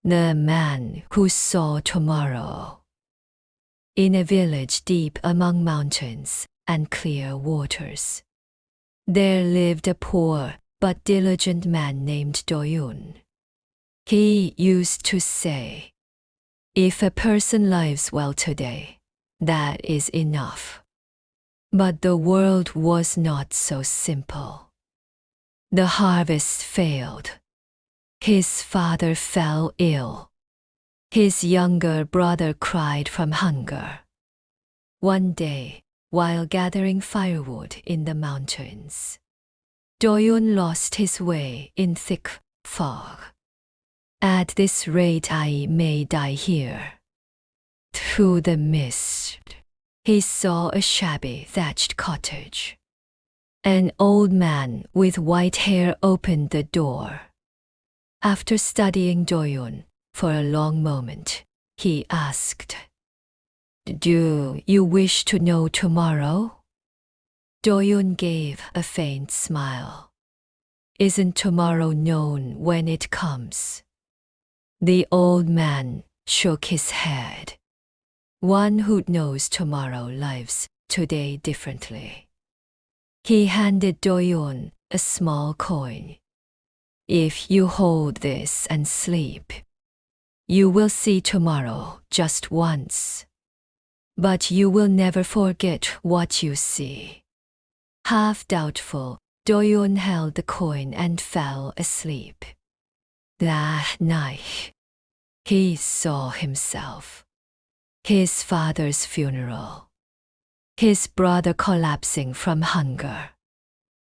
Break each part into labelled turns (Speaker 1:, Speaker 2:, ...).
Speaker 1: The man who saw tomorrow. In a village deep among mountains and clear waters, there lived a poor but diligent man named Do-yun. He used to say, "If a person lives well today, that is enough." But the world was not so simple. The harvest failed. His father fell ill. His younger brother cried from hunger. One day, while gathering firewood in the mountains, Do-yun lost his way in thick fog. "At this rate I may die here." Through the mist, he saw a shabby thatched cottage. An old man with white hair opened the door. After studying Do-yun for a long moment, he asked, "Do you wish to know tomorrow?" Do-yun gave a faint smile. "Isn't tomorrow known when it comes?" The old man shook his head. "One who knows tomorrow lives today differently." He handed Do-yun a small coin. "If you hold this and sleep, you will see tomorrow just once. But you will never forget what you see." Half doubtful, Do-yun held the coin and fell asleep. That night, he saw himself, his father's funeral, his brother collapsing from hunger,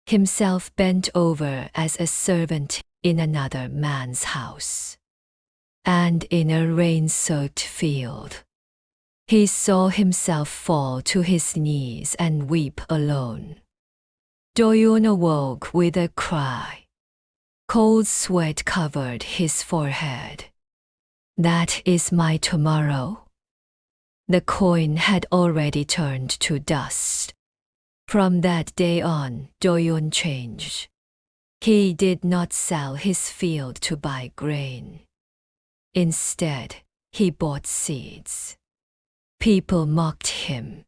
Speaker 1: himself bent over as a servant in another man's house. And in a rain-soaked field, he saw himself fall to his knees and weep alone. Do-yun awoke with a cry. Cold sweat covered his forehead. "That is my tomorrow?" The coin had already turned to dust. From that day on, Do-yun changed. He did not sell his field to buy grain. Instead, he bought seeds. People mocked him.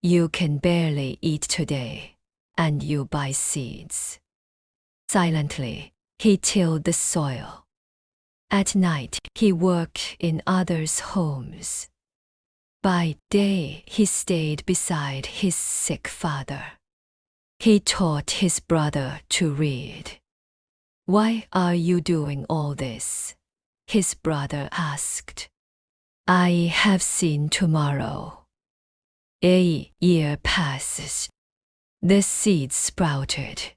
Speaker 1: "You can barely eat today, and you buy seeds." Silently, he tilled the soil. At night, he worked in others' homes. By day, he stayed beside his sick father. He taught his brother to read. "Why are you doing all this?" his brother asked. "I have seen tomorrow." A year passes. The seeds sprouted.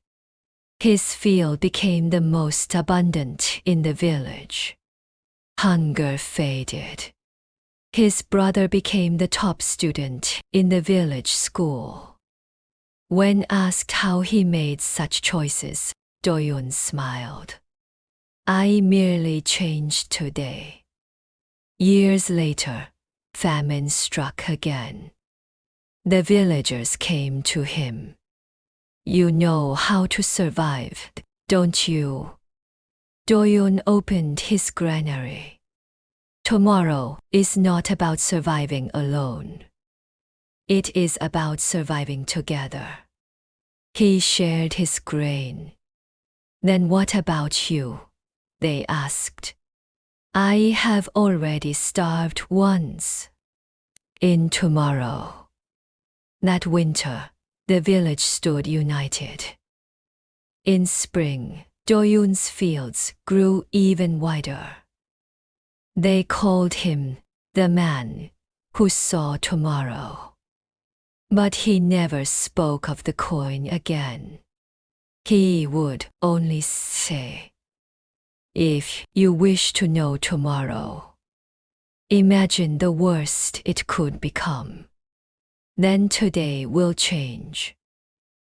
Speaker 1: His field became the most abundant in the village. Hunger faded. His brother became the top student in the village school. When asked how he made such choices, Do-yun smiled. "I merely changed today." Years later, famine struck again. The villagers came to him. "You know how to survive, don't you?" Do-yun opened his granary. "Tomorrow is not about surviving alone. It is about surviving together." He shared his grain. "Then what about you?" they asked. "I have already starved once." In tomorrow. That winter, the village stood united. In spring, Do-yun's fields grew even wider. They called him the man who saw tomorrow. But he never spoke of the coin again. He would only say, "If you wish to know tomorrow, imagine the worst it could become. Then today will change."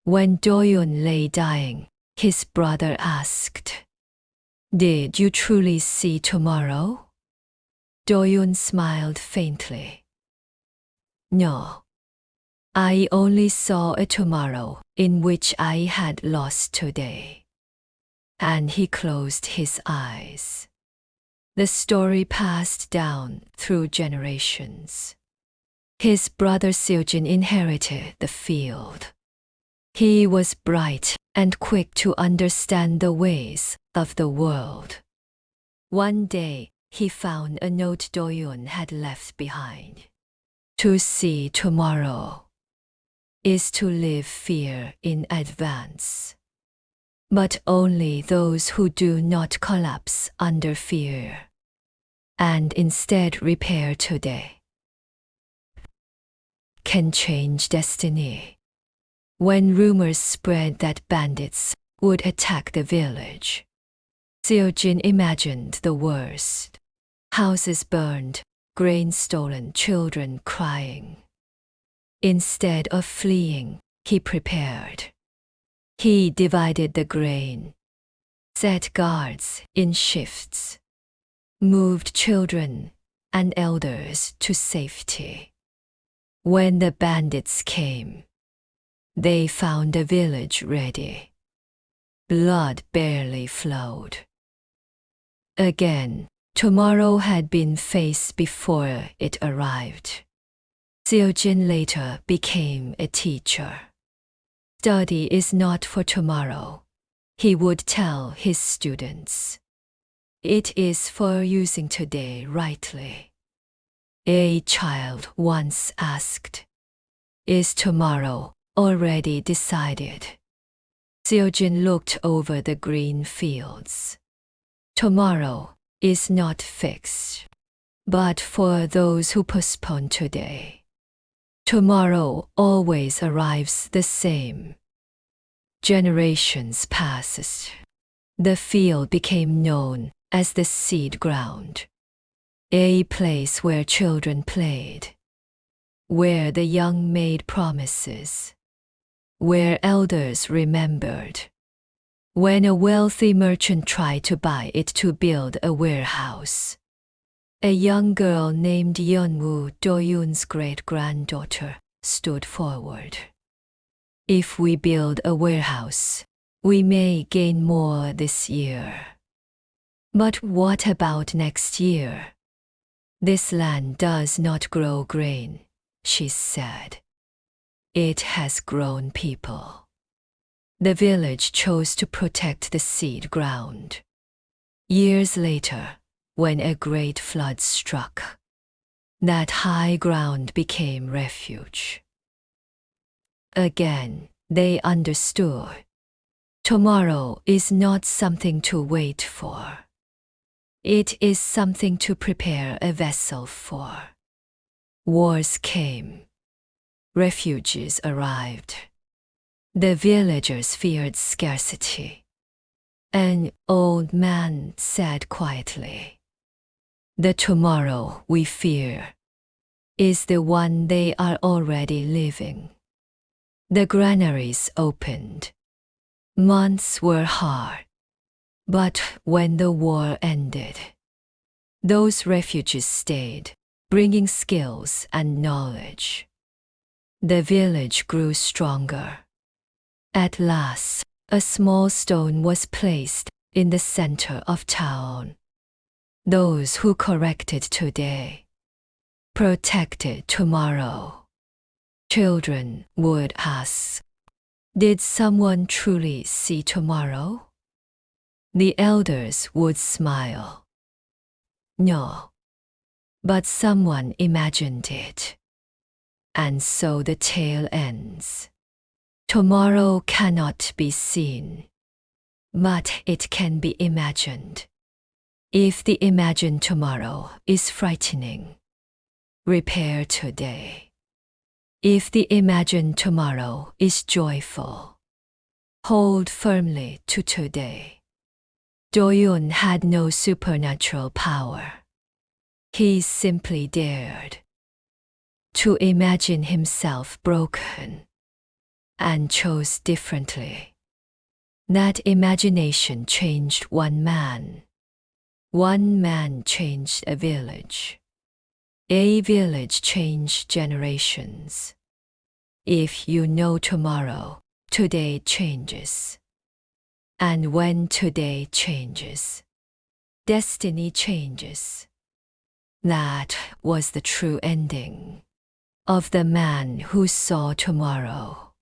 Speaker 1: When Do-yun lay dying, his brother asked, "Did you truly see tomorrow?" Do-yun smiled faintly. "No. I only saw a tomorrow in which I had lost today." And he closed his eyes. The story passed down through generations. His brother Seojin inherited the field. He was bright and quick to understand the ways of the world. One day, he found a note Do-yoon had left behind. To see tomorrow is to live fear in advance. But only those who do not collapse under fear and instead repair today can change destiny. When rumors spread that bandits would attack the village, Seojin imagined the worst. Houses burned, grain stolen, children crying. Instead of fleeing, he prepared. He divided the grain, set guards in shifts, moved children and elders to safety. When the bandits came, they found the village ready. Blood barely flowed. Again, tomorrow had been faced before it arrived. Seojin later became a teacher. Study is not for tomorrow, he would tell his students. It is for using today rightly. A child once asked, "Is tomorrow already decided?" Seojin looked over the green fields. Tomorrow is not fixed, but for those who postpone today. Tomorrow always arrives the same. Generations passed. The field became known as the seed ground, a place where children played, where the young made promises, where elders remembered. When a wealthy merchant tried to buy it to build a warehouse, a young girl named Yeonwoo, Do-yoon's great-granddaughter, stood forward. If we build a warehouse, we may gain more this year. But what about next year? This land does not grow grain, she said. It has grown people. The village chose to protect the seed ground. Years later, when a great flood struck, that high ground became refuge. Again, they understood. Tomorrow is not something to wait for. It is something to prepare a vessel for. Wars came. Refugees arrived. The villagers feared scarcity. An old man said quietly, "The tomorrow we fear is the one they are already living." The granaries opened. Months were hard, but when the war ended, those refugees stayed, bringing skills and knowledge. The village grew stronger. At last, a small stone was placed in the center of town. Those who corrected today protected tomorrow. Children would ask, "Did someone truly see tomorrow?" The elders would smile. "No, but someone imagined it." And so the tale ends. Tomorrow cannot be seen, but it can be imagined. If the imagined tomorrow is frightening, repair today. If the imagined tomorrow is joyful, hold firmly to today. Do-yoon had no supernatural power. He simply dared to imagine himself broken and chose differently. That imagination changed one man. One man changed a village. A village changed generations. If you know tomorrow, today changes. And when today changes, destiny changes. That was the true ending of the man who saw tomorrow.